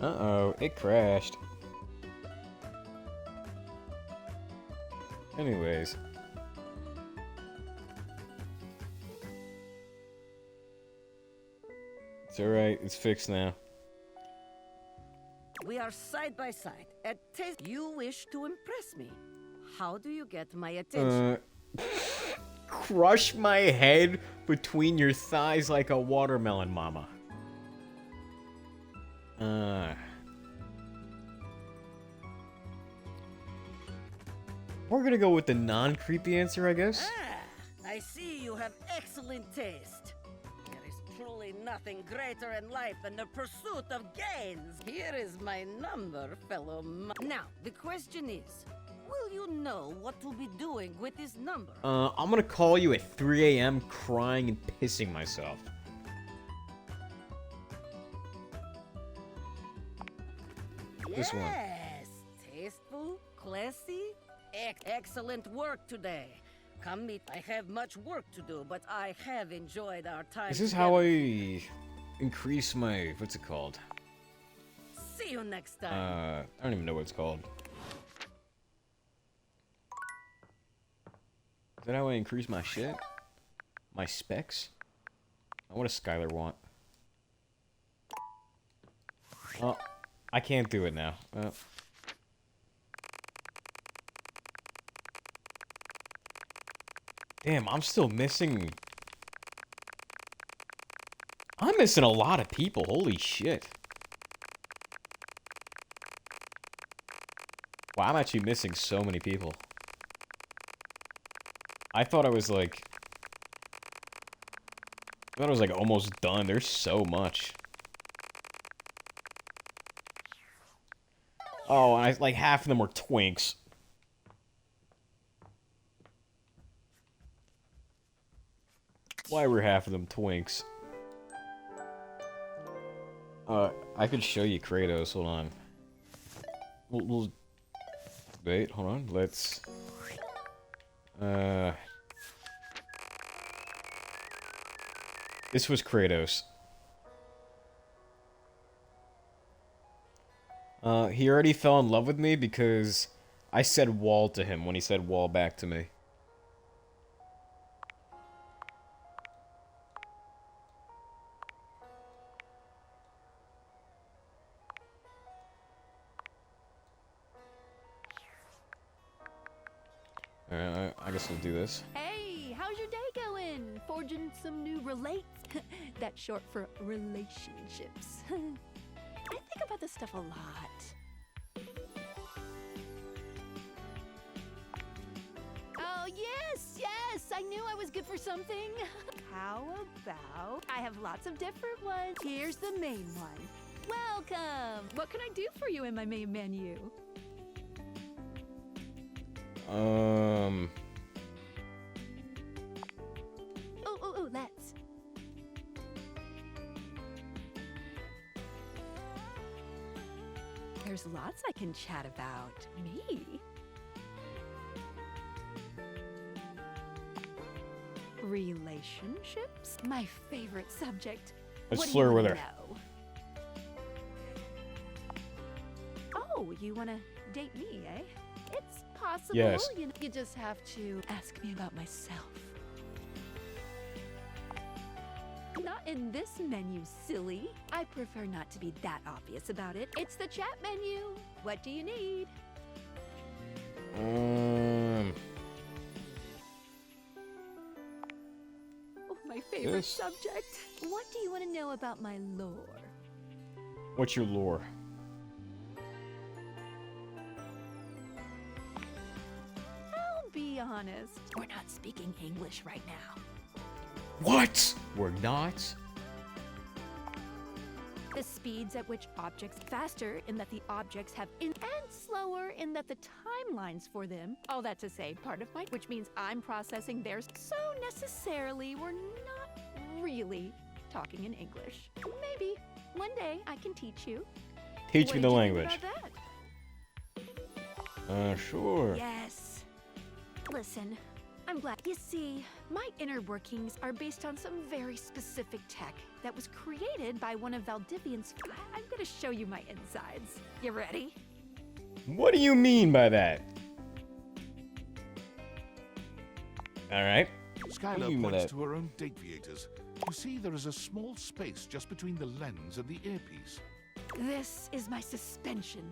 Uh-oh, it crashed. Anyways. It's alright, it's fixed now. We are side by side. At taste, you wish to impress me. How do you get my attention? Crush my head between your thighs like a watermelon, mama. We're gonna go with the non-creepy answer, I guess. I see you have excellent taste. There is truly nothing greater in life than the pursuit of gains. Here is my number, fellow. Now, the question is, will you know what to be doing with this number? I'm gonna call you at 3 a.m. crying and pissing myself. This one. Yes, tasteful, classy, excellent work today. Come meet. I have much work to do, but I have enjoyed our time. Is this how I increase my, what's it called? See you next time. I don't even know what it's called. Is that how I increase my shit? My specs? What does Skylar want? Oh, I can't do it now. Damn, I'm still missing... I'm missing a lot of people, holy shit. Wow, I'm actually missing so many people. I thought I was like... almost done. There's so much. Oh, and like half of them were twinks. Why were half of them twinks? I could show you Kratos. Hold on. We'll wait. Hold on. Let's. This was Kratos. He already fell in love with me because I said wall to him when he said wall back to me. I guess we'll do this. Hey, how's your day going? Forging some new relates? That's short for relationships. I think about this stuff a lot. Oh, yes, I knew I was good for something. How about I have lots of different ones. Here's the main one. Welcome. What can I do for you in my main menu? Let's. There's lots I can chat about. Me? Relationships? My favorite subject. Let's flirt with her. Know? Oh, you wanna date me, eh? It's possible. Yes. You just have to ask me about myself. Not in this menu, silly. I prefer not to be that obvious about it. It's the chat menu. What do you need? Oh, my favorite subject. What do you want to know about my lore? What's your lore? I'll be honest. We're not speaking English right now. What? We're not? The speeds at which objects faster in that the objects have and slower in that the timelines for them. All that to say, part of my, which means I'm processing theirs. So necessarily, we're not really talking in English. Maybe one day I can teach you. Teach me the language. What do you think about that? Sure. Yes. Listen, I'm glad. You see, my inner workings are based on some very specific tech that was created by one of Valdivian's. I'm gonna show you my insides. You ready? What do you mean by that? Alright. Skylar points to her own deviators. You see, there is a small space just between the lens and the earpiece. This is my suspension.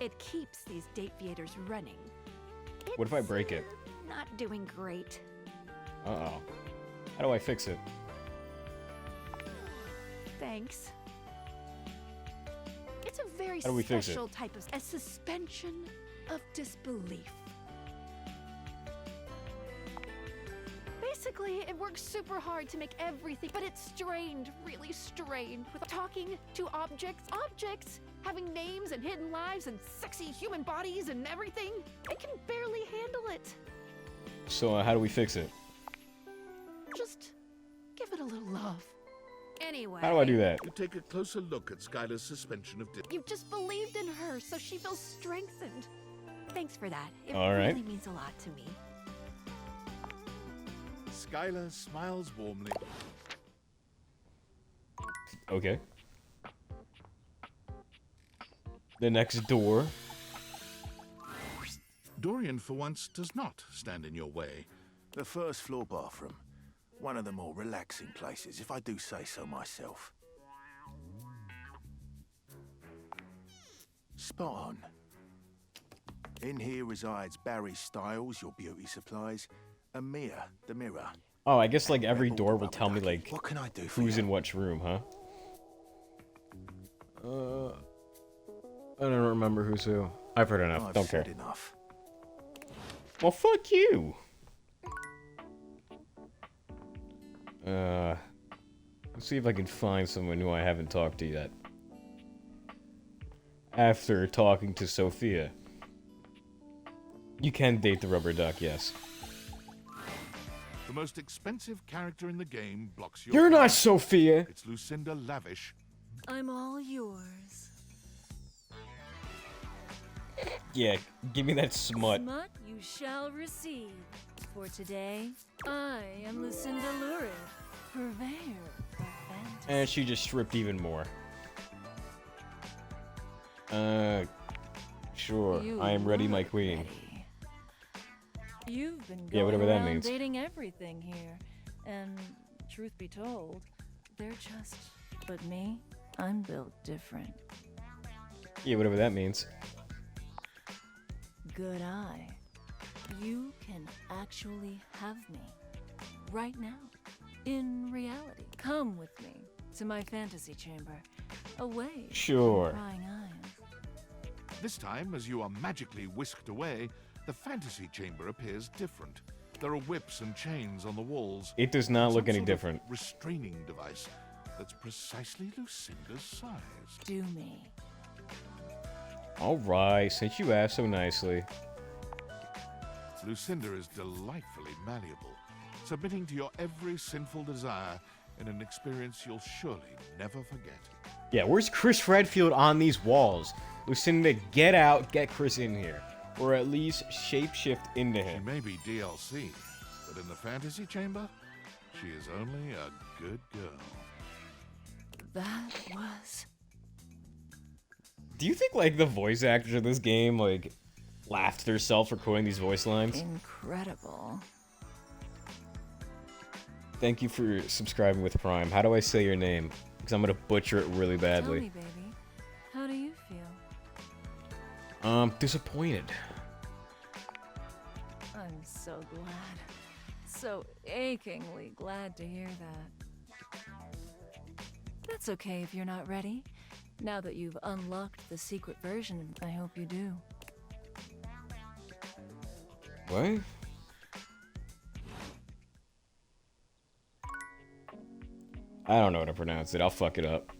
It keeps these deviators running. What if I break it? Not doing great. Uh-oh. How do I fix it? Thanks. It's a very How do we fix it? special type of a suspension of disbelief. Basically, it works super hard to make everything, but it's strained, really strained, with talking to objects having names and hidden lives and sexy human bodies and everything. It can barely handle it. So, how do we fix it? Just give it a little love. Anyway. How do I do that? You take a closer look at Skylar's suspension of You've just believed in her, so she feels strengthened. Thanks for that. It All right. really means a lot to me. Skylar smiles warmly. Okay. The next door. Dorian, for once, does not stand in your way. The first floor bathroom. One of the more relaxing places, if I do say so myself. Spot on. In here resides Barry Styles, your beauty supplies, and Mia, the mirror. Oh, I guess like every door will tell me like What can I do for who's you? in which room, huh? I don't remember who's who. I've heard enough. I've Don't care. said enough. Well, fuck you. Let's see if I can find someone who I haven't talked to yet. After talking to Sophia. You can date the rubber duck, yes. The most expensive character in the game blocks your You're not path. Sophia! It's Lucinda Lavish. I'm all yours. Yeah, give me that smut. Smut you shall receive. For today, I am Lucinda Lurid, purveyor of fantasy. And she just stripped even more. Sure. You I am ready, my are queen. ready. You've been Yeah, going whatever that around means. dating everything here, and truth be told, they're just. But me, I'm built different. Yeah, whatever that means. Good eye. You can actually have me. Right now. In reality. Come with me to my fantasy chamber. Away Sure. from prying eyes. This time, as you are magically whisked away, the fantasy chamber appears different. There are whips and chains on the walls. It does not look Some any sort of different. restraining device that's precisely Lucinda's size. Do me. Alright, since you asked so nicely. Lucinda is delightfully malleable, submitting to your every sinful desire in an experience you'll surely never forget. Yeah, where's Chris Redfield on these walls? Lucinda, get out, get Chris in here. Or at least shapeshift into She him. may be DLC, but in the fantasy chamber, she is only a good girl. That was. Do you think, like, the voice actors of this game, like, laughed at herself for quoting these voice lines? Incredible. Thank you for subscribing with Prime. How do I say your name? Because I'm gonna butcher it really Tell badly. me, baby. How do you feel? Disappointed. I'm so glad. So achingly glad to hear that. That's okay if you're not ready. Now that you've unlocked the secret version, I hope you do. What? I don't know how to pronounce it. I'll fuck it up.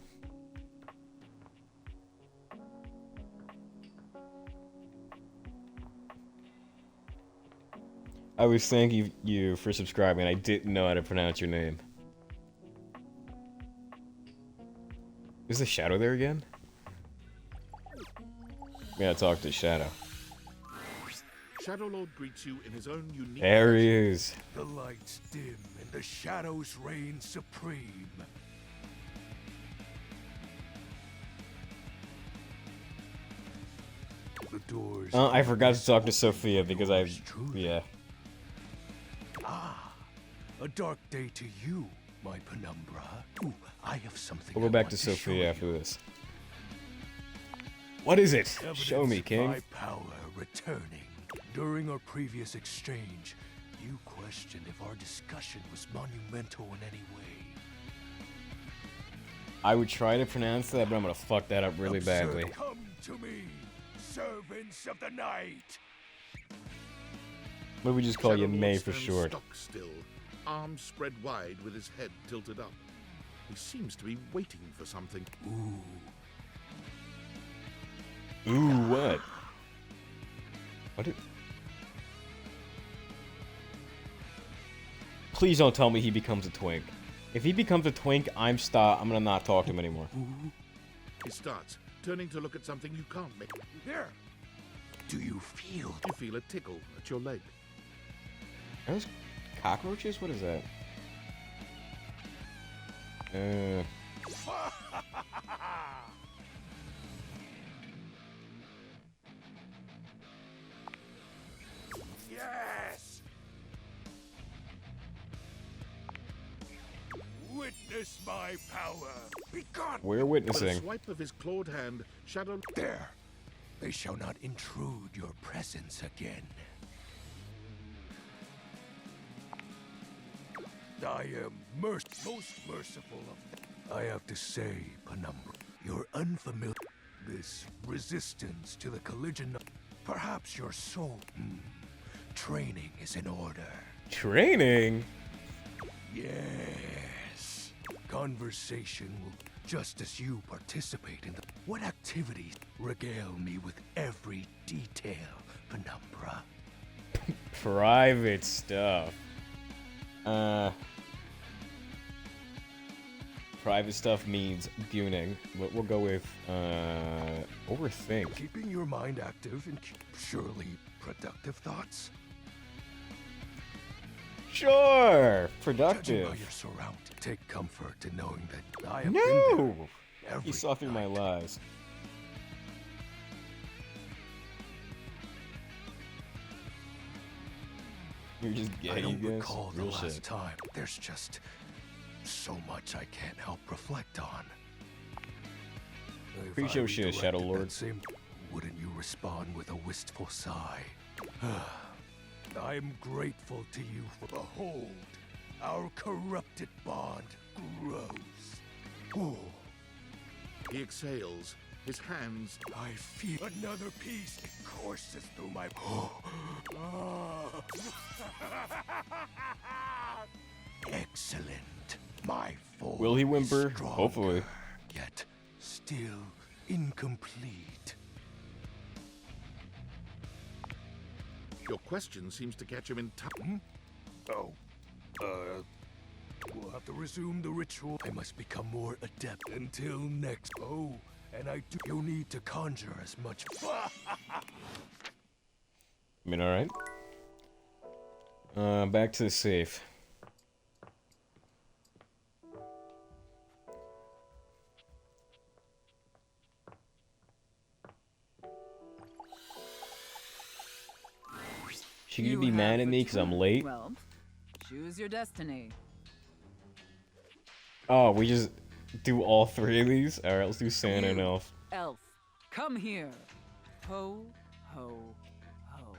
I was thanking you for subscribing. I didn't know how to pronounce your name. Is the Shadow there again? Yeah, talk to Shadow. Shadowlord greets you in his own unique... There he is. The lights dim and the shadows reign supreme. The doors... I forgot to talk to Sophia because yeah. Ah, a dark day to you, my penumbra. Ooh, I have something. We'll go back to Sophia after this. What is it? Show me, King. My power returning. During our previous exchange, you questioned if our discussion was monumental in any way. I would try to pronounce that, but I'm gonna fuck that up really badly. Come to me, servants of the night. What do we just call you, Shadowlord May, for stands short? stock still, arms spread wide with his head tilted up. He seems to be waiting for something. Ooh, what? What did... Please don't tell me he becomes a twink. If he becomes a twink, I'm gonna not talk to him anymore. He starts, turning to look at something you can't make. Here. Do you feel? You feel a tickle at your leg. Are those cockroaches? What is that? Yes. Witness my power. Be gone. We're With a witnessing. swipe of his clawed hand, Shadow... There. They shall not intrude your presence again. I am most merciful of them. I have to say, Penumbra, you're unfamiliar. This resistance to the collision of... Perhaps your soul... Training is in order. Training? Yes. Conversation will... Just as you participate in the... What activities regale me with every detail, Penumbra? Private stuff. Private stuff means gooning. We'll go with, overthink. Keeping your mind active and surely productive thoughts? Sure! Judging Productive. by your surroundings, take comfort in knowing that I have been No! there every He saw through my night. lies. You're just gay, I you don't guys? recall the Real last shit. time. There's just so much I can't help reflect on. If Pre-show I shit, redirected Shadowlord. that same- Wouldn't you respond with a wistful sigh? I'm grateful to you for behold, our corrupted bond grows. Oh, He exhales, his hands... I feel another piece courses through my... Excellent. My form Will he is whimper? stronger, Hopefully. Yet still incomplete. Your question seems to catch him in time. Oh, we'll have to resume the ritual. I must become more adept until next. Oh, and I do. You'll need to conjure as much. I mean, alright. Back to the safe. Should you be mad at me because I'm late? Well, choose your destiny. Oh, we just do all three of these? Alright, let's do Santa and Elf. Elf, come here. Ho, ho, ho.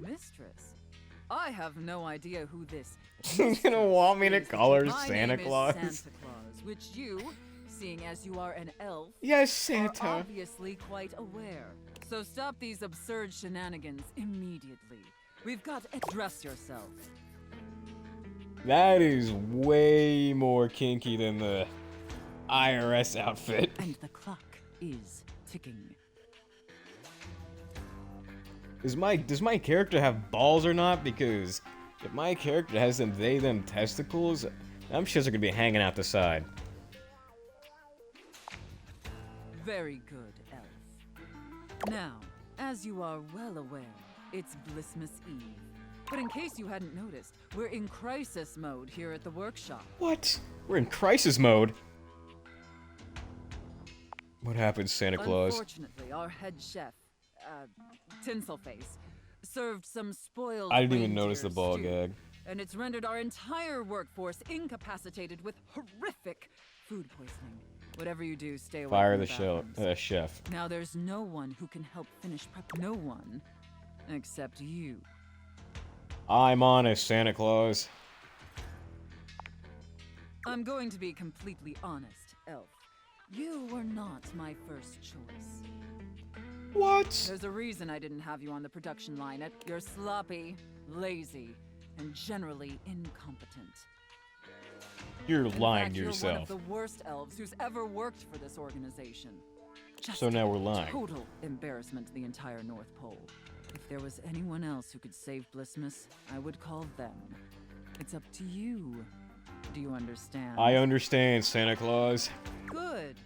Mistress, I have no idea who this You're gonna want me to is. call her My Santa name is Claus? Santa Claus, which you, seeing as you are an elf, Yes, are Santa. obviously quite aware. So stop these absurd shenanigans immediately. We've got to dress yourself. That is way more kinky than the IRS outfit. And the clock is ticking. Does my character have balls or not? Because if my character has them them testicles, them shits are gonna be hanging out the side. Very good, Elf. Now, as you are well aware, it's Blissmas Eve. But in case you hadn't noticed, we're in crisis mode here at the workshop. What? We're in crisis mode. What happened, Santa Claus? Unfortunately, our head chef, Tinselface, served some spoiled I didn't even notice the reindeer ball stew, gag. and it's rendered our entire workforce incapacitated with horrific food poisoning. Whatever you do, stay away Fire from the bathrooms. chef. Now there's no one who can help finish prep. No one, except you. I'm honest, Santa Claus. I'm going to be completely honest, Elf. You were not my first choice. What? There's a reason I didn't have you on the production line. You're sloppy, lazy, and generally incompetent. You're In lying fact, to you're yourself. one of the worst elves who's ever worked for this organization. Just So now we're lying. total embarrassment to the entire North Pole. If there was anyone else who could save Blissmas, I would call them. It's up to you. Do you understand? I understand, Santa Claus. Good.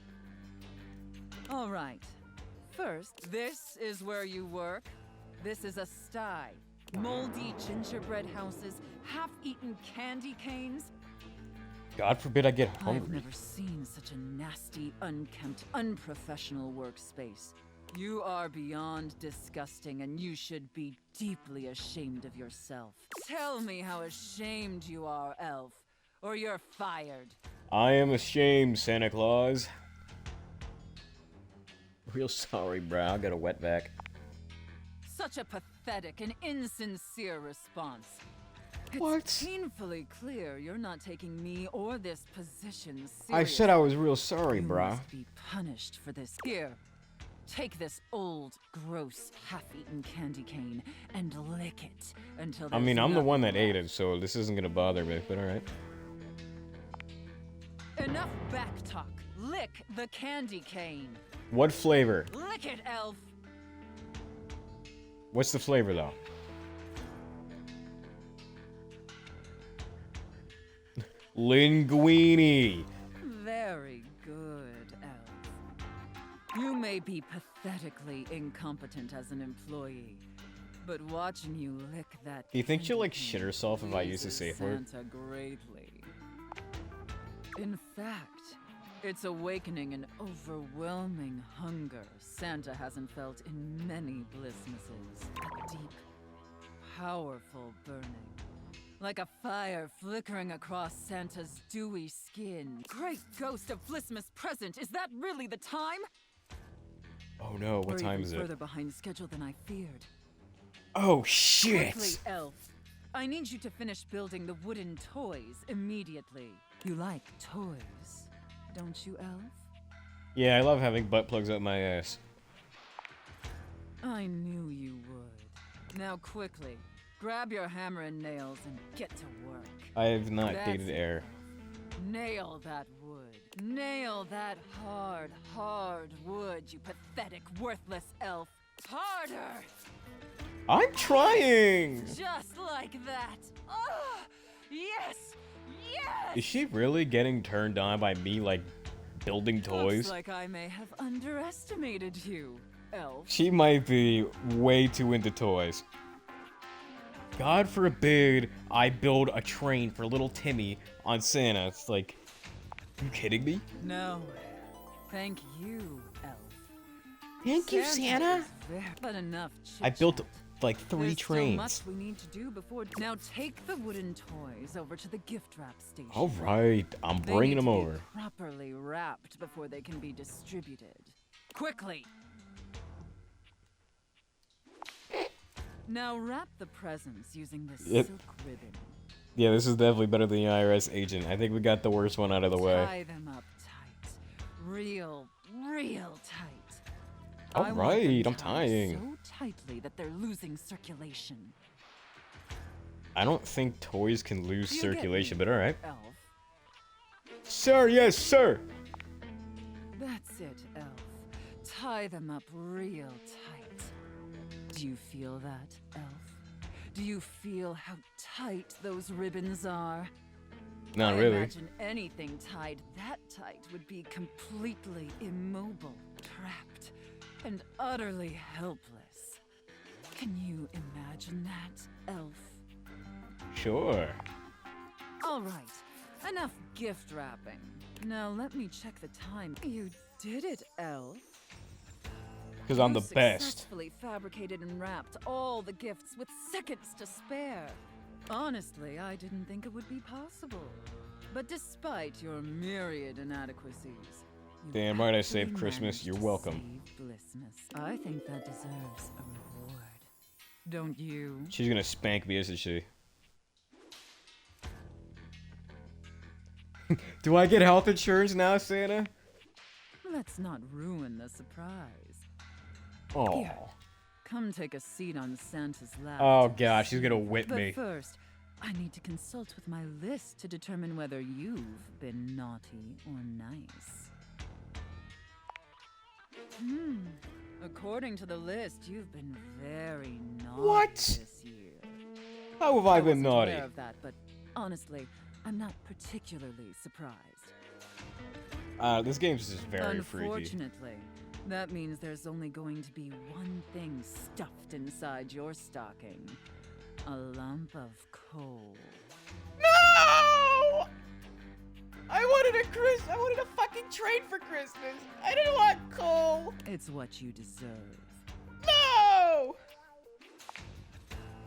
All right. First, this is where you work. This is a sty. Moldy gingerbread houses, half-eaten candy canes. God forbid I get I've hungry. never seen such a nasty, unkempt, unprofessional workspace. You are beyond disgusting, and you should be deeply ashamed of yourself. Tell me how ashamed you are, Elf, or you're fired. I am ashamed, Santa Claus. Real sorry, bro. I got a wetback. Such a pathetic and insincere response. It's What? painfully clear you're not taking me or this position seriously. I said I was real sorry, You brah. must be punished for this. Here, take this old, gross, half-eaten candy cane and lick it until I there's mean, I'm the one that nothing ate left. it, so this isn't gonna bother me, but alright. Enough backtalk. Lick the candy cane. What flavor? Lick it, Elf. What's the flavor, though? Linguini. Very good, Elf. You may be pathetically incompetent as an employee, but watching you lick that Do you think she'll, like, candy shit cane herself if I use the pleases safe word? Santa greatly. In fact, it's awakening an overwhelming hunger Santa hasn't felt in many Blissmases. A deep, powerful burning. Like a fire flickering across Santa's dewy skin. Great ghost of Blissmas present, is that really the time? Oh no, what We're time even is it? further behind schedule than I feared. Oh Quickly, shit! Elf. I need you to finish building the wooden toys immediately. You like toys, don't you, Elf? Yeah, I love having butt plugs up my ass. I knew you would. Now quickly, grab your hammer and nails and get to work. I have not That's dated it. air. Nail that wood. Nail that hard, hard wood, you pathetic, worthless elf. Harder! I'm trying! Just like that. Oh, yes! Yes! Is she really getting turned on by me, like, building toys? Looks like I may have underestimated you, elf. She might be way too into toys. God forbid I build a train for little Timmy on Santa. It's like, you kidding me? No. Thank you, elf. Thank you, Santa. is but enough I built chit-chat. like 3 There's trains. Still much we need to do before. Now take the wooden toys over to the gift wrap station. All right, I'm They bringing need them to be over. Properly wrapped before they can be distributed. Quickly. Now wrap the presents using this Yep. silk ribbon. Yeah, this is definitely better than the IRS agent. I think we got the worst one out of the way. Tie them up tight. Real tight. All I want them right, I'm tied tying. so tightly that they're losing circulation. I don't think toys can lose Do you get circulation, me, but alright. Elf. Sir, yes, sir! That's it, Elf. Tie them up real tight. Do you feel that, Elf? Do you feel how tight those ribbons are? Not I really. imagine anything tied that tight would be completely immobile, trapped, and utterly helpless. Can you imagine that, elf? Sure. All right, enough gift wrapping. Now let me check the time. You did it, elf. Because I'm the You best. successfully fabricated and wrapped all the gifts with seconds to spare. Honestly, I didn't think it would be possible. But despite your myriad inadequacies, you Damn right I actually saved Christmas. managed You're to welcome. save Blissmas. I think that deserves a reward. Don't you? She's gonna spank me, isn't she? Do I get health insurance now, Santa? Let's not ruin the surprise. Oh. Here, come take a seat on Santa's lap. Oh to gosh, she's gonna receive. whip But me. first, I need to consult with my list to determine whether you've been naughty or nice. According to the list, you've been very naughty What? this year. How have I wasn't been naughty? aware of that, but honestly, I'm not particularly surprised. This game's just very freaky. Unfortunately, that means there's only going to be one thing stuffed inside your stocking. A lump of coal. No! I wanted a fucking train for Christmas. I didn't want coal. It's what you deserve. No!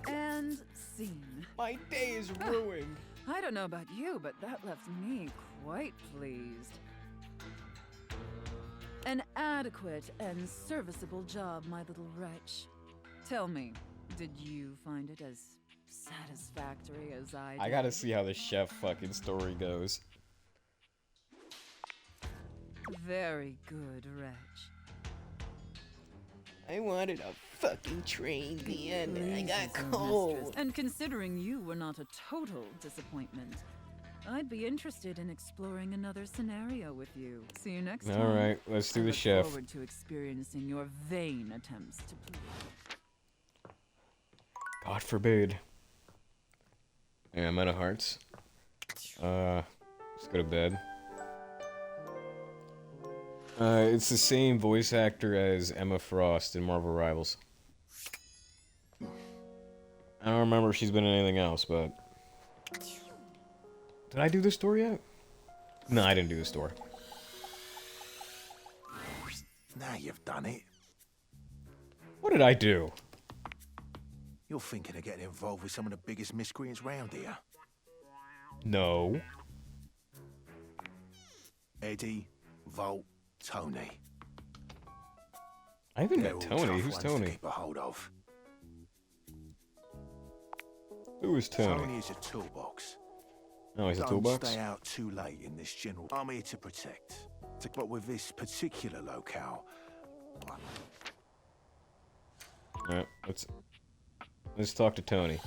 And scene. My day is ruined. I don't know about you, but that left me quite pleased. An adequate and serviceable job, my little wretch. Tell me, did you find it as satisfactory as I did? I gotta see how the chef fucking story goes. Very good, wretch. I wanted a fucking train, man. I got Pleases your coal. mistress. And considering you were not a total disappointment, I'd be interested in exploring another scenario with you. See you next time. All right, let's do I the look chef. forward to experiencing your vain attempts to please. God forbid. Yeah, I'm out of hearts. Let's go to bed. It's the same voice actor as Emma Frost in Marvel Rivals. I don't remember if she's been in anything else, but... Did I do this store yet? No, I didn't do the store. Now you've done it. What did I do? You're thinking of getting involved with some of the biggest miscreants round here. No. Eddie, Volt, Tony. I haven't They're met all Tony. tough Who's ones to Tony? keep a hold of. Who is Tony? Tony is a toolbox. Oh, he's a Don't toolbox? stay out too late in this general. I'm here to protect. But with this particular locale, Alright, let's talk to Tony.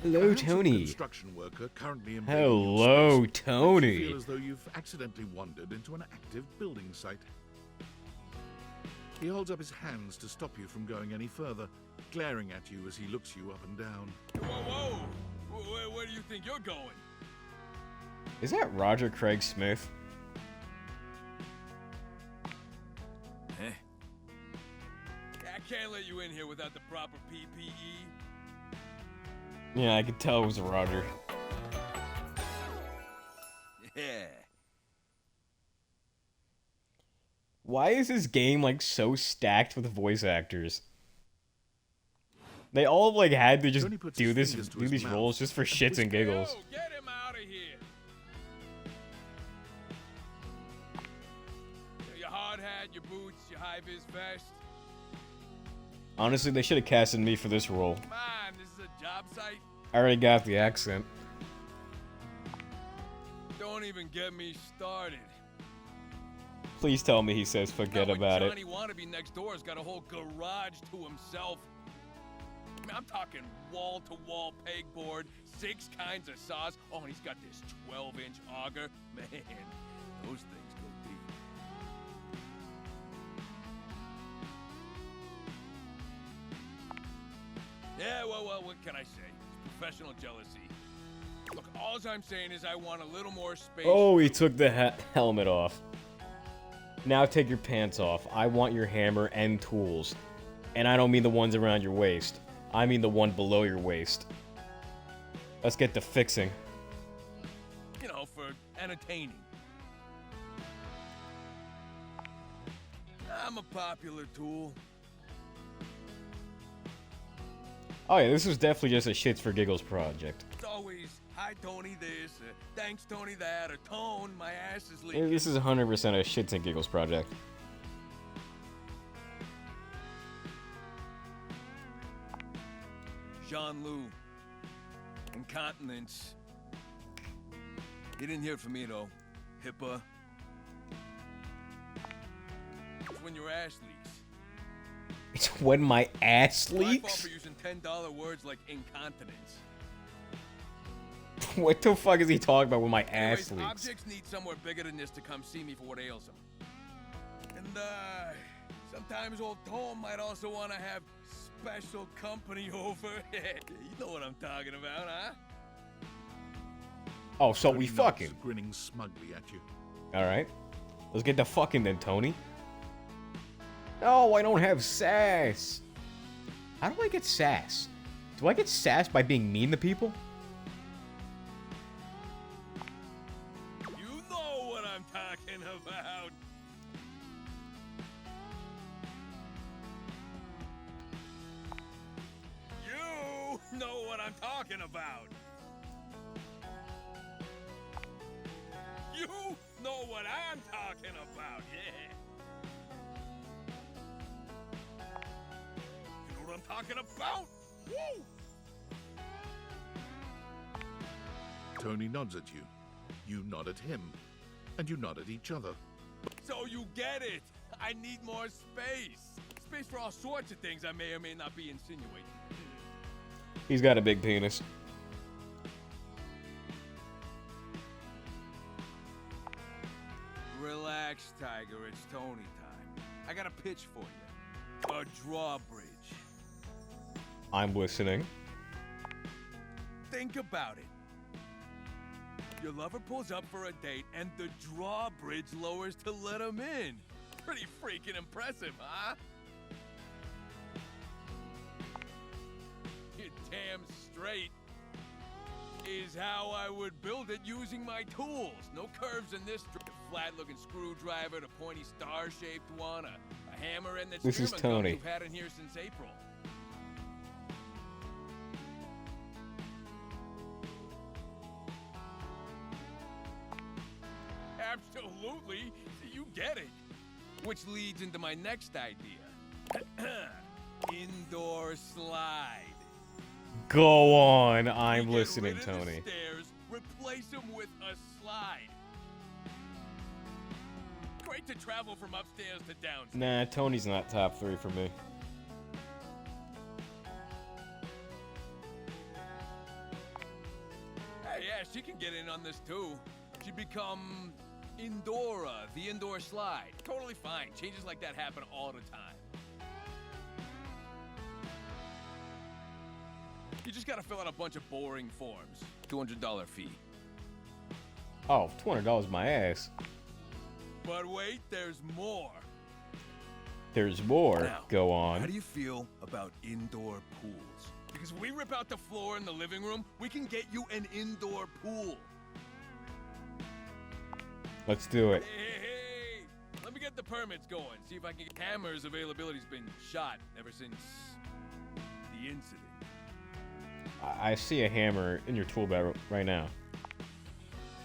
Hello, Perhaps a Tony. construction worker currently invading Hello, your space makes you Tony. feel as though you've accidentally wandered into an active building site. He holds up his hands to stop you from going any further, glaring at you as he looks you up and down. Whoa, whoa! Where do you think you're going? Is that Roger Craig Smith? Eh? I can't let you in here without the proper PPE. Yeah, I could tell it was Roger. Yeah. Why is this game like so stacked with voice actors? They all like had to just Tony puts do his fingers to his these mouth roles just for shits and giggles. Yo, get him out of here! Your hard hat, your boots, your high-vis vest. Honestly, they should have casted me for this role. Come on, this is a job site. I already got the accent. Don't even get me started. Please tell me he says forget about it. Johnny Wannabe next door has got a whole garage to himself. I mean, I'm talking wall-to-wall pegboard, 6 kinds of saws. Oh, and he's got this 12-inch auger. Man, those things go deep. Yeah, well, what can I say? It's professional jealousy. Look, all I'm saying is I want a little more space. Oh, he took the helmet off. Now take your pants off. I want your hammer and tools. And I don't mean the ones around your waist. I mean the one below your waist. Let's get to fixing. You know, for entertaining. I'm a popular tool. Oh yeah, this was definitely just a shits for giggles project. It's always, hi Tony this, thanks Tony that, or Tone, my ass is leaking. This is 100% a shits and giggles project. Jean-Lou. Incontinence. You didn't hear from me though. HIPAA. It's when your ass leaks. It's when my ass My fault leaks? for using $10 words like incontinence. What the fuck is he talking about when my ass Anyways, leaks? objects need somewhere bigger than this to come see me for what ails them. And sometimes old Tom might also want to have special company over. You know what I'm talking about, huh? Oh, so Tony we nods, fucking. grinning smugly at you. Alright. Let's get to fucking then, Tony. No, I don't have sass. How do I get sass? Do I get sass by being mean to people? You know what I'm talking about. You know what I'm talking about. You know what I'm talking about, yeah. You know what I'm talking about? Woo! Tony nods at you. You nod at him. And you nod at each other. So you get it. I need more space. Space for all sorts of things I may or may not be insinuating. He's got a big penis. Relax, Tiger. It's Tony time. I got a pitch for you. A drawbridge. I'm listening. Think about it. Your lover pulls up for a date and the drawbridge lowers to let him in. Pretty freaking impressive, huh? You're damn straight. Is how I would build it using my tools. No curves in this. A flat-looking screwdriver, the pointy star-shaped one, a hammer, and the This is spearman gun Tony. you've had in here since April. Absolutely, you get it. Which leads into my next idea. Indoor slide. Go on. I'm We get listening, rid of the Tony. stairs, replace them with a slide. Great to travel from upstairs to downstairs. Nah, Tony's not top 3 for me. Hey, yeah, she can get in on this too. She become Indora, the indoor slide. Totally fine. Changes like that happen all the time. You just gotta fill out a bunch of boring forms. $200 fee. Oh, $200 my ass. But wait, there's more. There's more. Now, Go How on. do you feel about indoor pools? Because if we rip out the floor in the living room, we can get you an indoor pool. Let's do it. Hey, let me get the permits going. See if I can get Hammer's availability's been shot ever since the incident. I see a hammer in your tool belt right now.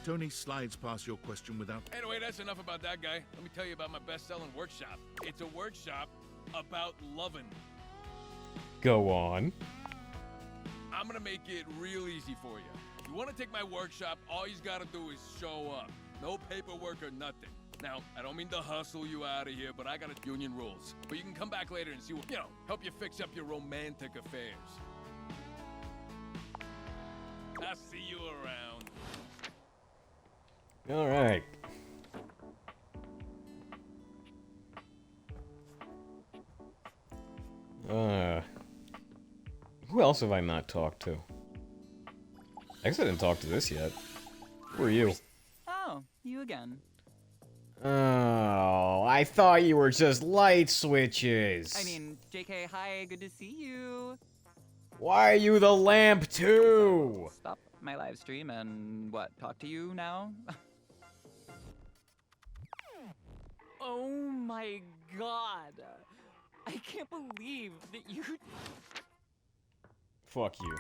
Tony slides past your question without... Anyway, that's enough about that guy. Let me tell you about my best-selling workshop. It's a workshop about loving. Go on. I'm gonna make it real easy for you. You wanna take my workshop, all you gotta do is show up. No paperwork or nothing. Now, I don't mean to hustle you out of here, but I got union rules. But you can come back later and see what, help you fix up your romantic affairs. I'll see you around. All right. Who else have I not talked to? I guess I didn't talk to this yet. Who are you? Oh, you again. Oh, I thought you were just light switches. I mean, JK, hi, good to see you. Why are you the lamp too? Stop my live stream and what, talk to you now? Oh my god. I can't believe that you... Fuck you.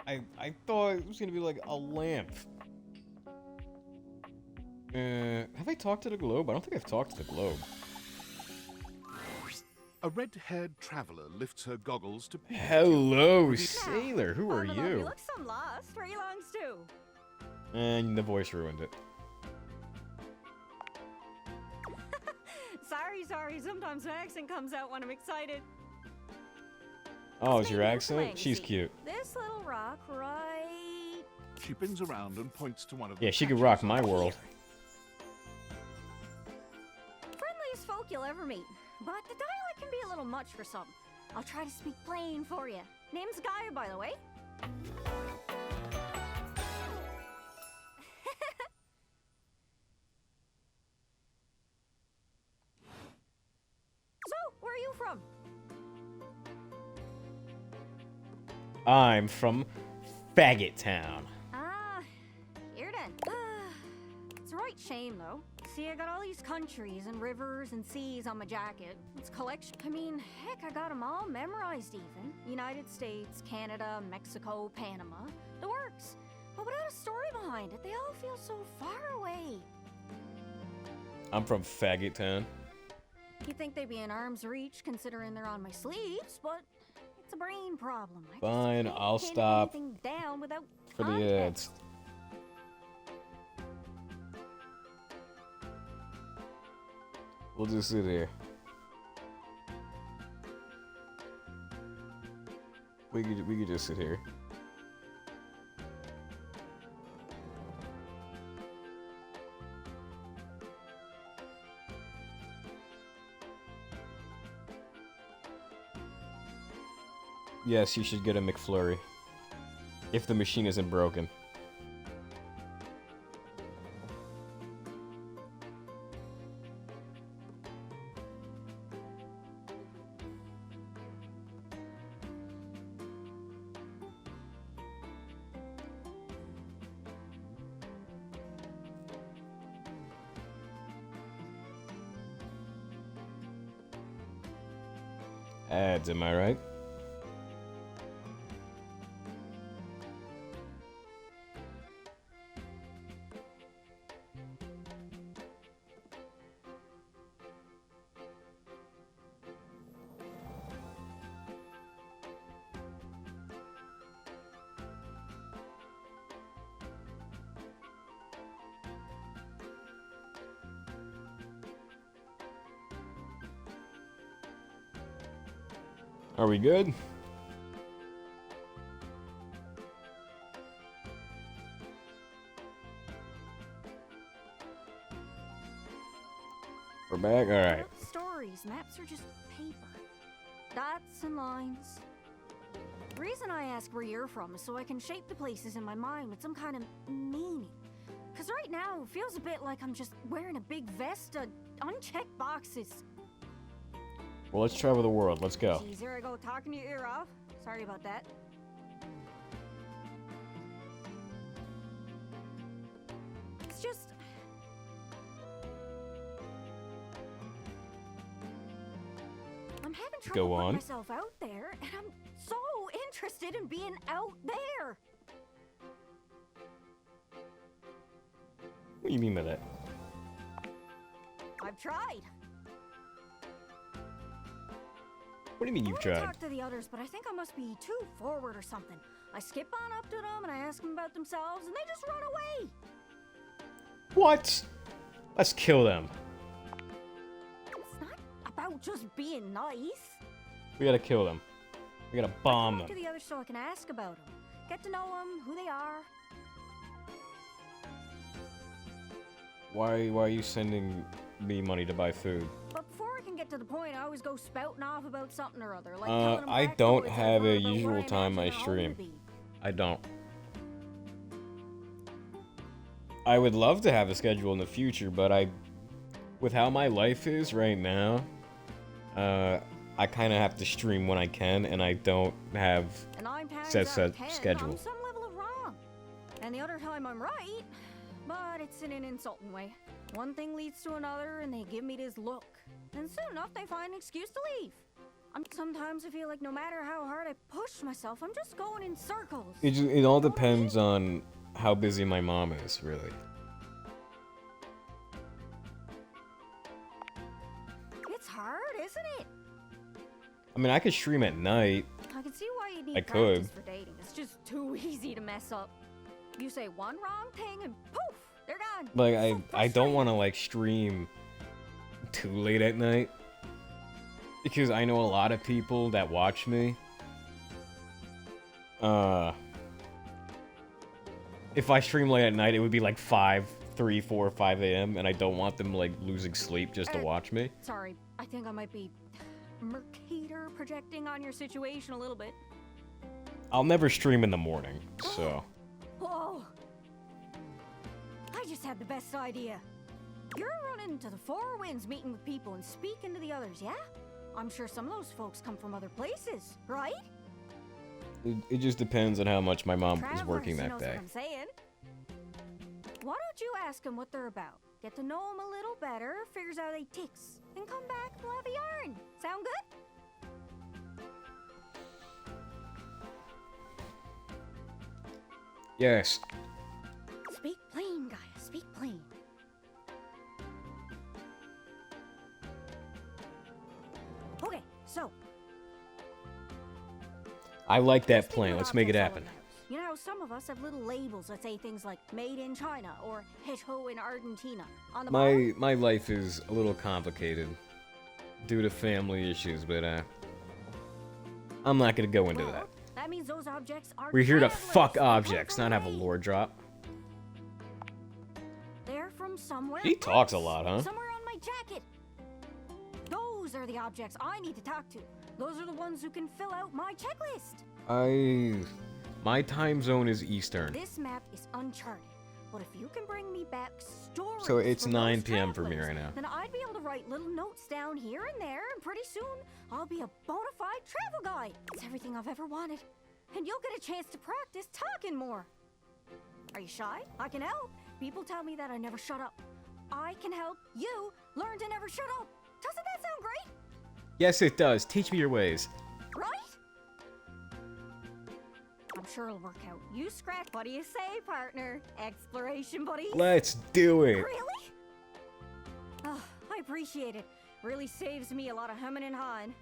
I thought it was gonna be like a lamp. Have I talked to the globe? I don't think I've talked to the globe. A red-haired traveler lifts her goggles to peek. Hello, sailor. Who are You you? look some lost. Where you longs to? And the voice ruined it. Sorry. Sometimes my accent comes out when I'm excited. Oh, is your Maybe accent? playing, She's see. cute. This little rock right... She spins around and points to one of Yeah, the she could patches rock on my the world. Friendliest folk you'll ever meet. But the dialect can be a little much for some. I'll try to speak plain for you. Name's Gaia, by the way. So, where are you from? I'm from Faggot Town. Ah, here then. It's a right shame, though. See, I got all these countries and rivers and seas on my jacket. It's collection. I mean, heck, I got them all memorized even. United States, Canada, Mexico, Panama. The works. But without a story behind it, they all feel so far away. I'm from Faggot Town. You'd think they'd be in arm's reach considering they're on my sleeves, but it's a brain problem. I just Fine, can't I'll pin stop anything down without for the context. ads. We'll just sit here. We could just sit here. Yes, you should get a McFlurry. If the machine isn't broken. Ads, am I right? Are we good? We're back? Alright. Stories, maps are just paper. Dots and lines. The reason I ask where you're from is so I can shape the places in my mind with some kind of meaning. Because right now, it feels a bit like I'm just wearing a big vest of unchecked boxes. Well, let's travel the world. Let's go. Geez, here I go talking your ear off. Sorry about that. It's just... I'm having trouble Go on. putting myself out there, and I'm so interested in being out there. What do you mean by that? I've tried. What do you mean you've I tried? talk to the others, but I think I must be too forward or something. I skip on up to them and I ask them about themselves, and they just run away. What? Let's kill them. It's not about just being nice. We gotta kill them. We gotta bomb Talk them. to the others so I can ask about them, get to know them, who they are. Why are you sending me money to buy food? But before I can get to the point, I always go spouting off about something or other. Like telling them I back don't words have I've a heard about usual what I time I imagine a home stream. to be. I don't. I would love to have a schedule in the future, but with how my life is right now, I kind of have to stream when I can, and I don't have And I'm times set out of 10 schedule. on some level of wrong. And the other time I'm right, but it's in an insulting way. One thing leads to another, and they give me this look. And soon enough, they find an excuse to leave. Sometimes I feel like no matter how hard I push myself, I'm just going in circles. It all depends on how busy my mom is, really. It's hard, isn't it? I mean, I could stream at night. I can see why you need I practice could. for dating. It's just too easy to mess up. You say one wrong thing and poof, they're gone. Like, So I don't want to, frustrating. like, stream too late at night. Because I know a lot of people that watch me. If I stream late at night, it would be like 3, 4, 5 a.m. And I don't want them, like, losing sleep just to watch me. Sorry, I think I might be Mercator projecting on your situation a little bit. I'll never stream in the morning, so... Whoa! I just had the best idea. You're running to the Four Winds meeting with people and speaking to the others, yeah? I'm sure some of those folks come from other places, right? It just depends on how much my mom is Travelers, working you that knows day. What I'm saying. Why don't you ask them what they're about? Get to know them a little better, figures out they ticks, and come back and we'll have a yarn. Sound good? Yes. Speak plain, Gaia. Speak plain. Okay, so I like that Let's think plan. about Let's make it objects all happen. in the house. You know, some of us have little labels that say things like "Made in China" or "Hecho in Argentina" on the bottom. My life is a little complicated due to family issues, but I'm not gonna go into Well, that. that means those objects are We're here to travelers. fuck They come objects, from not have a away. lore drop. They're from somewhere. He talks a else, lot, huh? Somewhere on my jacket. Those are the objects I need to talk to. Those are the ones who can fill out my checklist. My time zone is Eastern, This map is uncharted, but if you can bring me back stories so it's from 9 those p.m. for me travelers, right now. then I'd be able to write little notes down here and there, and pretty soon I'll be a bona fide travel guide. It's everything I've ever wanted, and you'll get a chance to practice talking more. Are you shy? I can help. People tell me that I never shut up. I can help you learn to never shut up. Doesn't that sound great? Yes, it does. Teach me your ways. Right? I'm sure it'll work out. You scratch. What do you say, partner? Exploration buddies? Let's do it. Really? Oh, I appreciate it. Really saves me a lot of humming and hawing.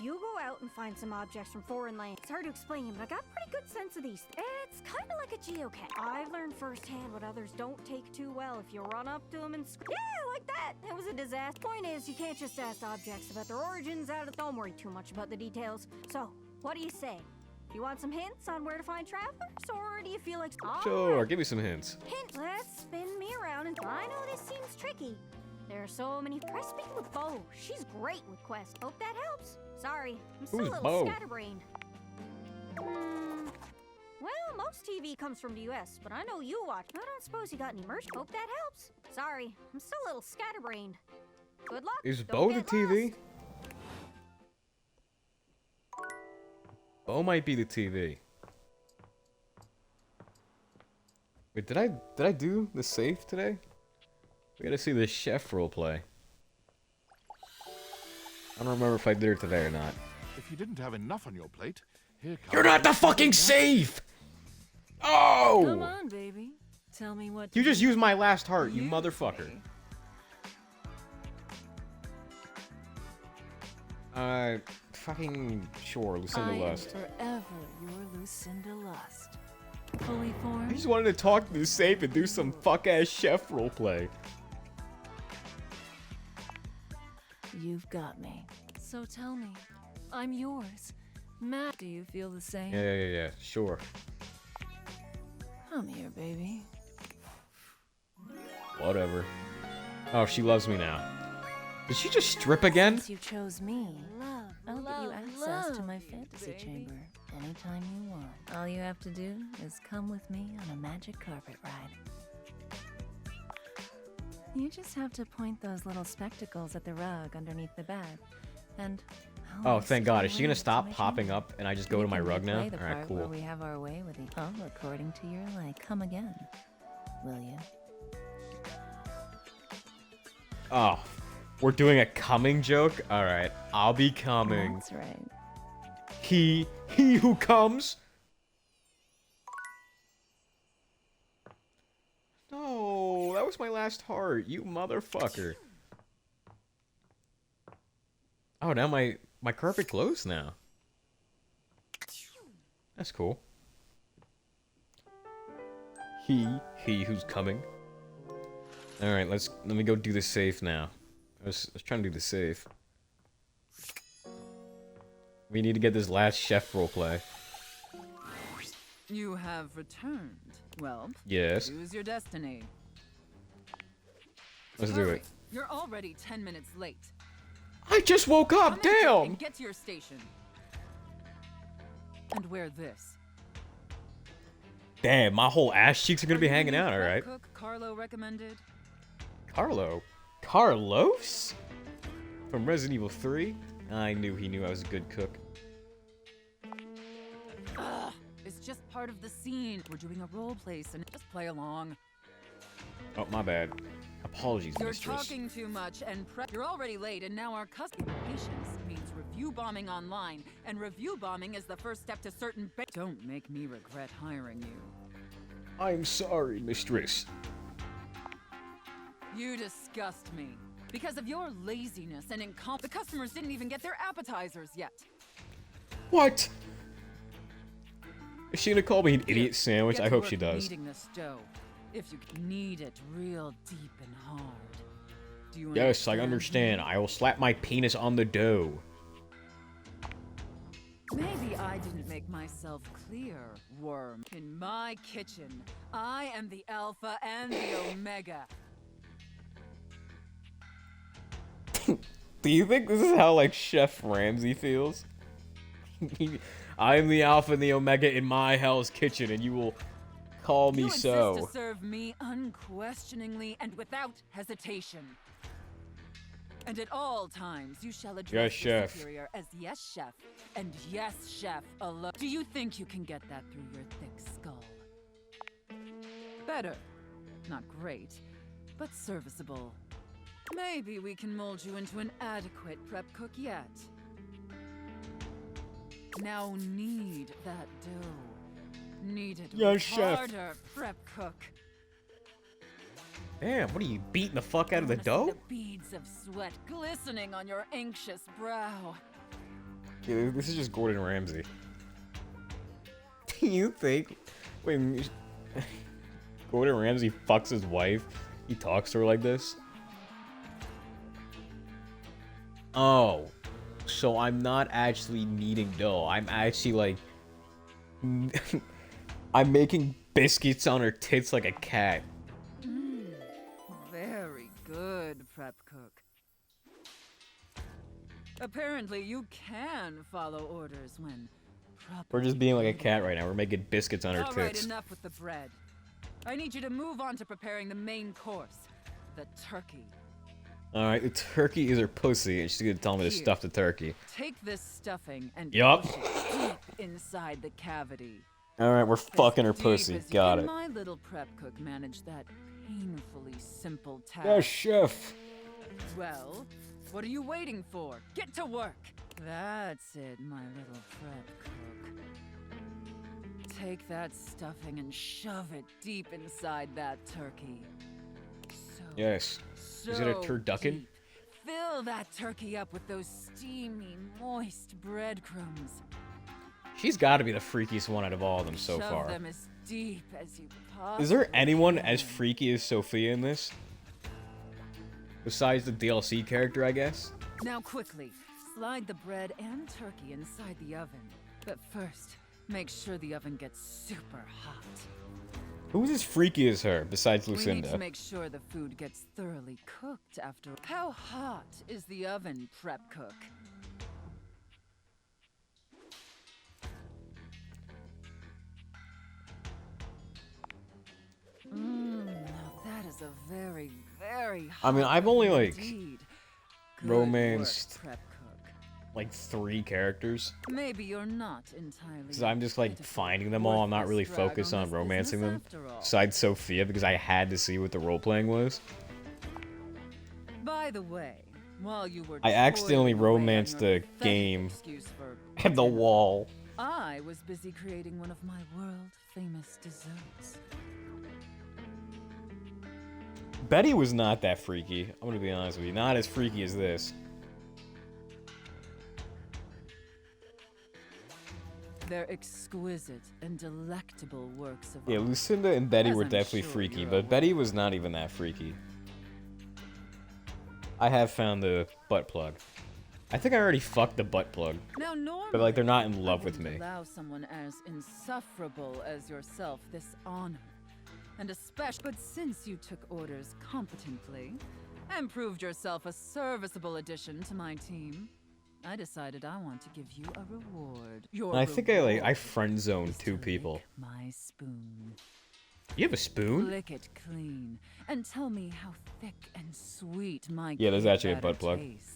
You go out and find some objects from foreign lands. It's hard to explain, but I got a pretty good sense of these. It's kind of like a geocache. I've learned firsthand what others don't take too well if you run up to them and yeah, like that. That was a disaster. Point is, you can't just ask objects about their origins. Don't worry too much about the details. So, what do you say? You want some hints on where to find travelers, or do you feel like... Sure, Alright. give me some hints. Hint, let's spin me around and I know this seems tricky. There are so many. Try speaking with Bo. She's great with quests. Hope that helps. Sorry, I'm still Who's a little Bo? scatterbrained. Well, most TV comes from the US, but I know you watch. I don't suppose you got any merch. Hope that helps. Sorry, I'm still a little scatterbrained. Good luck. Is Don't Bo the get TV? lost. Bo might be the TV. Wait, did I do the safe today? We gotta see the chef roleplay. I don't remember if I did it today or not. If you didn't have enough on your plate, here comes... You're not the fucking safe! Come Oh! on, baby. Tell me what You just used my last heart, you you motherfucker. say. Fucking sure, Lucinda I am Lust. forever your Lucinda Lust. Fully I formed. just wanted to talk to the safe and do some fuck-ass chef roleplay. You've got me. So tell me, I'm yours. Matt, do you feel the same? Yeah, sure. Come here, baby. Whatever. Oh, she loves me now. Did she just strip again? Since you chose me, I'll give you access to my fantasy chamber anytime you want. All you have to do is come with me on a magic carpet ride. You just have to point those little spectacles at the rug underneath the bed, and Oh, thank God. Is she gonna to stop my popping chamber. up and I just go You to my can rug now? replay the Alright, part where cool. we have our way with each other, according to your like. Come again, will you? Oh, we're doing a coming joke? Alright, I'll be coming. That's right. He who comes. No, that was my last heart, you motherfucker. Oh, now my carpet glows now. That's cool. He who's coming. All right, let me go do the safe now. I was trying to do the safe. We need to get this last chef roleplay. You have returned. Well, Yes. choose your destiny. Let's do Hurry. it. You're already 10 minutes late. I just woke Come up. in Damn. and get to your station. And wear this. Damn, my whole ass cheeks are gonna be Are you hanging the out. All prep right. Cook Carlo recommended. Carlos? From Resident Evil 3? I knew he knew I was a good cook. Ugh, it's just part of the scene. We're doing a role play, so just play along. Oh, my bad. Apologies, You're mistress. talking too much and you're already late, and now our customer patience means review bombing online, and review bombing is the first step to certain Don't make me regret hiring you. I'm sorry, mistress. You disgust me. Because of your laziness and the customers didn't even get their appetizers yet. What? Is she gonna call me an idiot sandwich? Get I to hope work she does. Kneading this dough, if you need it real deep and hard. Do you Yes, I understand. I will slap my penis on the dough. Maybe I didn't make myself clear, worm. In my kitchen, I am the alpha and the omega. Do you think this is how, like, Chef Ramsay feels? I'm the alpha and the omega in my Hell's Kitchen, and you will call me You insist so. to serve me unquestioningly and without hesitation. And at all times, you shall address Yes, your chef. superior as yes, chef, and yes, chef alone. Do you think you can get that through your thick skull? Better. Not great, but serviceable. Maybe we can mold you into an adequate prep cook yet. Now knead that dough. Knead it Yes, with chef. harder, prep cook. Damn, what are you, beating the fuck out of the I wanna see dough? the beads of sweat glistening on your anxious brow. Yeah, this is just Gordon Ramsay. Do you think when Gordon Ramsay fucks his wife, he talks to her like this? Oh, so I'm not actually kneading dough. I'm actually like, I'm making biscuits on her tits like a cat. Very good, prep cook. Apparently, you can follow orders when We're just being like a cat right now. We're making biscuits on her All right, tits. enough with the bread. I need you to move on to preparing the main course, the turkey. Alright, the turkey is her pussy, and she's gonna tell me to Here. stuff the turkey. Take this stuffing and Yup. push it deep inside the cavity. Alright, we're fucking her As deep pussy. as you Got can. it. My little prep cook managed that painfully simple task. Yes, chef. Well, what are you waiting for? Get to work. That's it, my little prep cook. Take that stuffing and shove it deep inside that turkey. So, Yes. Is it a turducken? deep. Fill that turkey up with those steamy, moist breadcrumbs. She's gotta be the freakiest one out of all of them so Shove far. them as deep as you possibly Is there anyone can. as freaky as Sophia in this? Besides the DLC character, I guess? Now quickly, slide the bread and turkey inside the oven. But first, make sure the oven gets super hot. Who's as freaky as her, besides We need Lucinda? to make sure the food gets thoroughly cooked after. How hot is the oven, prep cook? is a very, very I mean, I've only, like, indeed. Good romanced work, prep cook. like 3 characters. Maybe you're not entirely. Because I'm just like pitiful, finding them all. I'm not really worthless drag focused on on this romancing them. business after all. Besides Sophia, because I had to see what the role playing was. By the way, while you were I accidentally toiling away on romanced your the pathetic game excuse for at the wall. I was busy creating one of my world-famous desserts. Betty was not that freaky. I'm gonna be honest with you. Not as freaky as this. They're exquisite and delectable works of Yeah, art. Lucinda and Betty As were I'm definitely sure freaky, you're but aware. Betty was not even that freaky. I have found the butt plug. I think I already fucked the butt plug. Now, normally, But, like, they're not in love I with wouldn't me. Allow someone as insufferable as yourself this honor, and especially. But since you took orders competently and proved yourself a serviceable addition to my team, I decided I want to give you a reward. Your And I think I reward friend zoned is to 2 lick people. My spoon. You have a spoon? Lick it clean and tell me how thick and sweet my Yeah, there's cake actually a batter butt plug. tastes.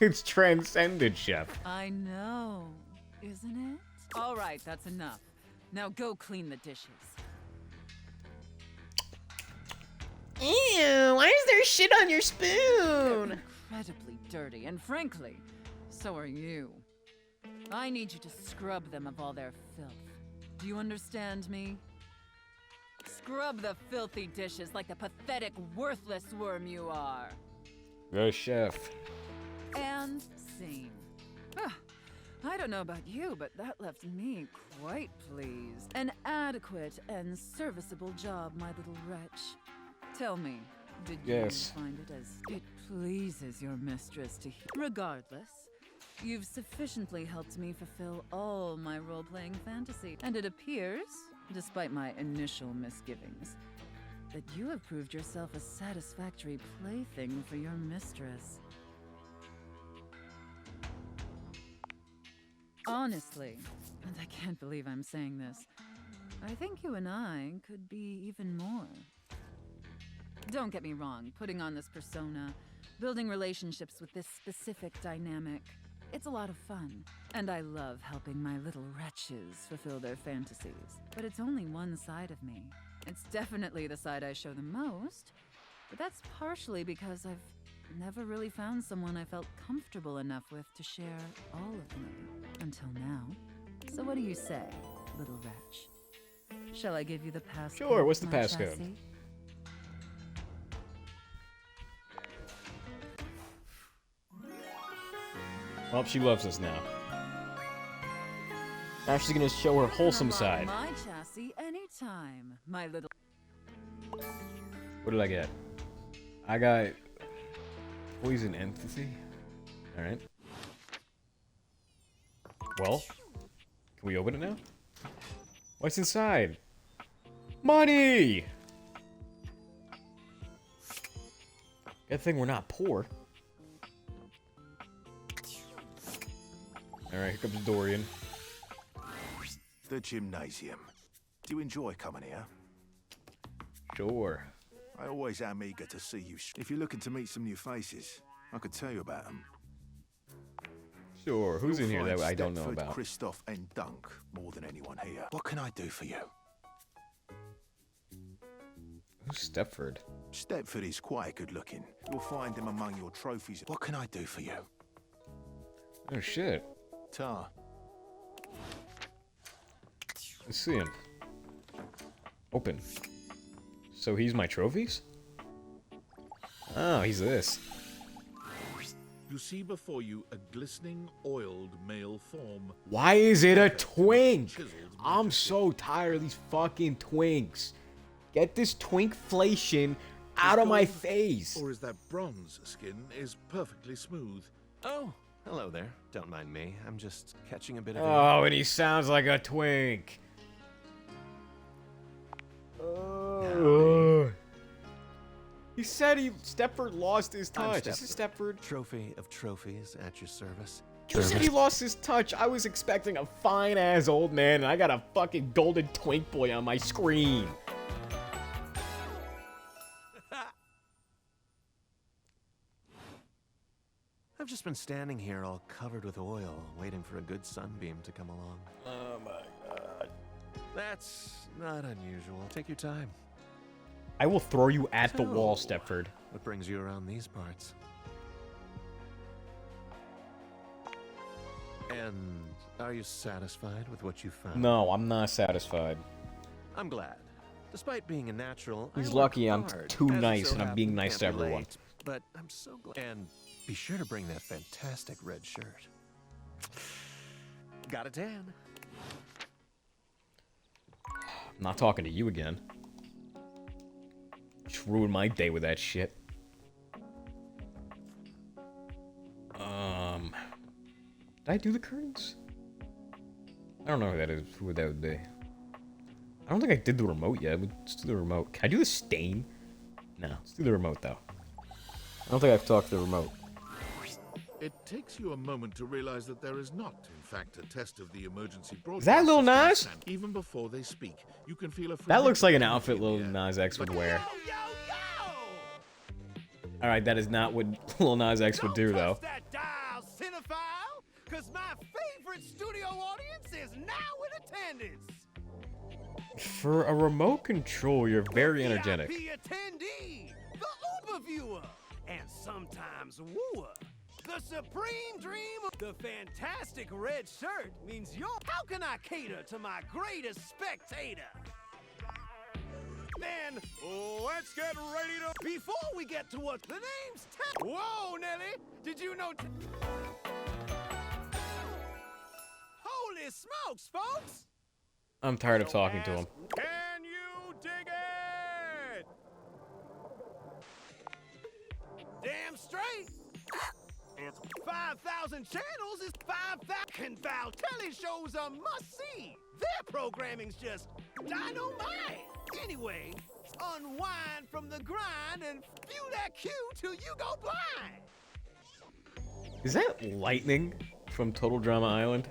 It's transcended, chef. I know, isn't it? All right, that's enough. Now go clean the dishes. Ew, why is there shit on your spoon? Incredibly dirty, and frankly, so are you. I need you to scrub them of all their filth. Do you understand me? Scrub the filthy dishes like the pathetic, worthless worm you are. The chef. And scene. Ah, I don't know about you, but that left me quite pleased. An adequate and serviceable job, my little wretch. Tell me, did Yes. you find it as it pleases your mistress to hear? Regardless, you've sufficiently helped me fulfill all my role-playing fantasy, and it appears, despite my initial misgivings, that you have proved yourself a satisfactory plaything for your mistress. Honestly, and I can't believe I'm saying this, I think you and I could be even more. Don't get me wrong, putting on this persona, building relationships with this specific dynamic, it's a lot of fun. And I love helping my little wretches fulfill their fantasies. But it's only one side of me. It's definitely the side I show the most, but that's partially because I've never really found someone I felt comfortable enough with to share all of me. Until now. So what do you say, little wretch? Shall I give you the passcode? Sure, what's the my passcode? chassis? Well, she loves us now. Now she's gonna show her wholesome Come on side. My chassis anytime, my little. What did I get? I got poison entity. Alright. Well, can we open it now? What's inside? Money! Good thing we're not poor. Alright, here comes Dorian. The Gymnasium. Do you enjoy coming here? Sure. I always am eager to see you. If you're looking to meet some new faces, I could tell you about them. Sure. Who's in here that Find I don't know Stepford, about? Christoph and Dunk more than anyone here. What can I do for you? Who's Stepford? Stepford is quite good looking. You'll find him among your trophies. What can I do for you? Oh shit. Tar. Let's see him. Open. So he's my trophies? Oh, he's this. You see before you a glistening, oiled male form. Why is it a twink? Chiseled I'm majesty. so tired of these fucking twinks. Get this twinkflation out of my gold, face. Or is that bronze skin is perfectly smooth? Oh, hello there. Don't mind me. I'm just catching a bit of Oh, and he sounds like a twink. He said Stepford lost his I'm touch. This is Stepford. trophy of trophies at your service. You said he lost his touch. I was expecting a fine-ass old man, and I got a fucking golden twink boy on my screen. I've just been standing here all covered with oil, waiting for a good sunbeam to come along. Oh my god. That's not unusual. Take your time. I will throw you at the wall, So, Stepford. What brings you around these parts? And are you satisfied with what you found? No, I'm not satisfied. I'm glad. Despite being a natural, He's I work lucky I'm hard. too As it nice so and I'm being happens, nice to can't be everyone. late, but I'm so glad. And be sure to bring that fantastic red shirt. Got a tan. I'm not talking to you again. Just ruined my day with that shit. Did I do the curtains? I don't know who that is. Who that would be? I don't think I did the remote yet. Let's do the remote. Can I do the stain? No. Let's do the remote though. I don't think I've talked to the remote. It takes you a moment to realize that there is not, in fact, a test of the emergency broadcast. Is that Lil system, Nas? and even before they speak, you can feel a That looks like an frenetic outfit Lil energy in the air. Nas X would But- wear. Alright, that is not what Lil Nas X would do though. That dial, cinephile, because my favorite studio audience is now in attendance. For a remote control, you're very energetic. VIP attendee, the Uber viewer, and sometimes wooer. The supreme dream of the fantastic red shirt means you're. How can I cater to my greatest spectator? Then let's get ready to. Before we get to what the name's. Whoa, Nelly! Did you know? Holy smokes, folks! I'm tired of talking to him. Can you dig it? Damn straight. It's 5,000 channels is 5,000 Val Telly shows a must-see. Their programming's just dynamite. Anyway, unwind from the grind and view that cue till you go blind. Is that lightning from Total Drama Island?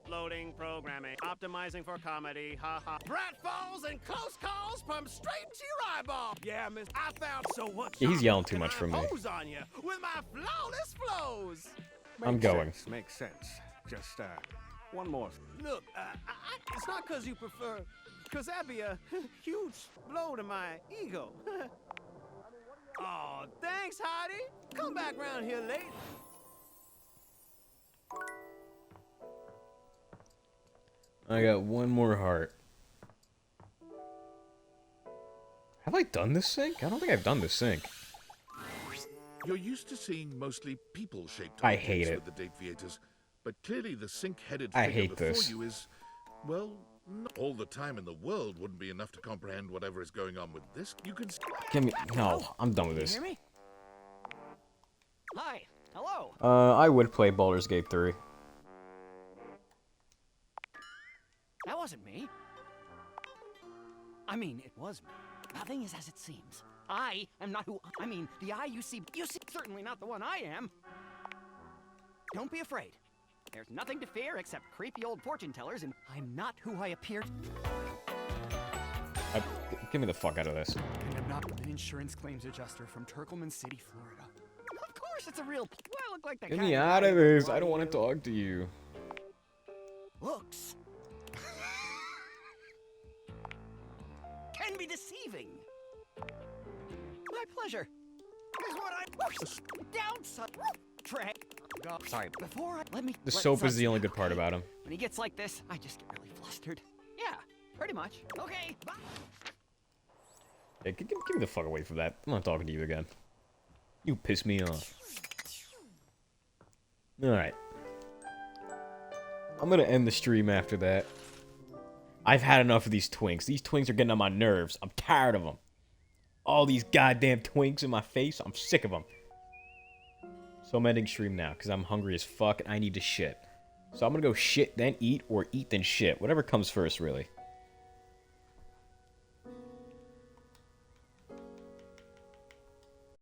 Loading programming, optimizing for comedy, haha. Pratfalls and close calls from straight to your eyeball. Yeah, miss, I found so what. Yeah, he's yelling too can much I from me. pose on you with my flawless flows. I'm going. Makes sense. Just one more. Look, it's not because you prefer, because that'd be a huge blow to my ego. Oh, thanks, Heidi. Come back round here late. I got one more heart. Have I done this sync? I don't think I've done this sync. You're used to seeing mostly people-shaped I objects hate it. with the deviators, but clearly the sync-headed I figure hate before this. you is, well, not all the time in the world wouldn't be enough to comprehend whatever is going on with this. You can. Give me. No, I'm done with this. Hear me? Hi. Hello. I would play Baldur's Gate 3. That wasn't me. I mean, it was me. Nothing is as it seems. I am not who. I mean, the I you see certainly not the one I am. Don't be afraid. There's nothing to fear except creepy old fortune tellers, and I'm not who I appear. Get me the fuck out of this. And I'm not an insurance claims adjuster from Turkleman City, Florida. Of course, it's a real. Do I look like the Get kind me of out guy of who this. would I don't want you? to talk to you. Looks can be deceiving. My pleasure. Here's what I downside track. Sorry, before I let me. The let soap some- is the only good part about him. When he gets like this, I just get really flustered. Yeah, pretty much. Okay, bye. Hey, give me the fuck away from that. I'm not talking to you again. You piss me off. Alright. I'm gonna end the stream after that. I've had enough of these twinks. These twinks are getting on my nerves. I'm tired of them. All these goddamn twinks in my face. I'm sick of them. So I'm ending stream now because I'm hungry as fuck and I need to shit. So I'm gonna go shit then eat or eat then shit. Whatever comes first, really.